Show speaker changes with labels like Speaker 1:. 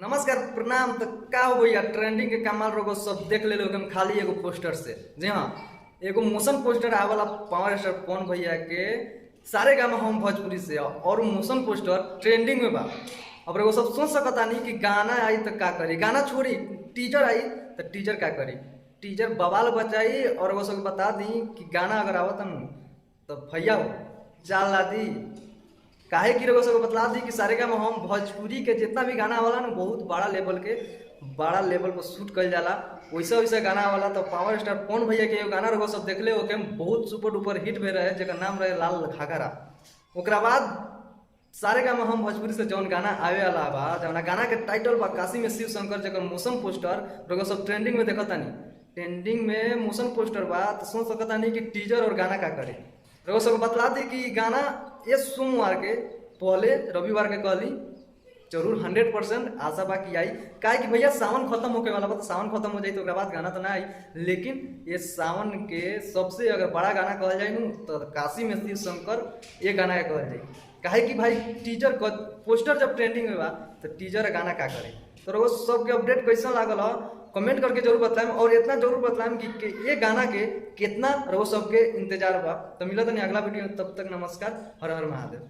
Speaker 1: नमस्कार प्रणाम। तो का हो भैया ट्रेंडिंग के कमाल रोगो सब देख ले लोग खाली एगो पोस्टर से। जी हाँ, एगो मोशन पोस्टर आवाला पावर स्टार पवन भैया के सारे गामा हम भोजपुरी से और मोशन पोस्टर ट्रेंडिंग में बा। अब एगो सब सोच सकता नहीं कि गाना आई तो का करी, गाना छोड़ी टीजर आई तो टीजर का करी, टीजर बवाल बचाई। और वो सब बता दी कि गाना अगर आवत न तो भैया चाल ला दी काहे की रहो सब बतला दी कि सारे का हम भोजपुरी के जितना भी गाना वाला ना बहुत बड़ा लेवल पर शूट कल जाला। वैसा वैसा गाना वाला तो पावर स्टार पवन भैया के गाना रहो सब देखले ओके बहुत सुपर डुपर हिट भे रहे जेकर नाम रहे लाल घाघरा। ओकरा बाद सारे का हम भोजपुरी से जौन गाना आवे वाला बा जौन गाना के टाइटल बा काशी में शिव शंकर जेकर मोशन पोस्टर रहो सब ट्रेंडिंग में देखता नहीं। ट्रेंडिंग में मोशन पोस्टर बा तो सोच सकता नहीं कि टीजर और गाना का करे। रघु सब बतला दी कि गाना ये सोमवार के पहले रविवार के कहली जरूर 100% आशा बा कि आई। काहे कि भैया सावन खत्म होके वाला बा तो सावन खत्म हो जाए तो बाद गाना तो ना आई, लेकिन ये सावन के सबसे अगर बड़ा गाना कहल जाए नू तो काशी में शिव शंकर ये गाना के कहल जाए। काहे कि भाई टीजर पोस्टर जब ट्रेंडिंग में बा तो टीजर गाना का करे। तो रघु सबके अपडेट कैसा लागल हो कमेंट करके जरूर बताएं और इतना जरूर बताएं कि ये गाना के कितना रहो सबके इंतजार बा। तो मिला तो नहीं अगला वीडियो, तब तक नमस्कार, हर हर महादेव।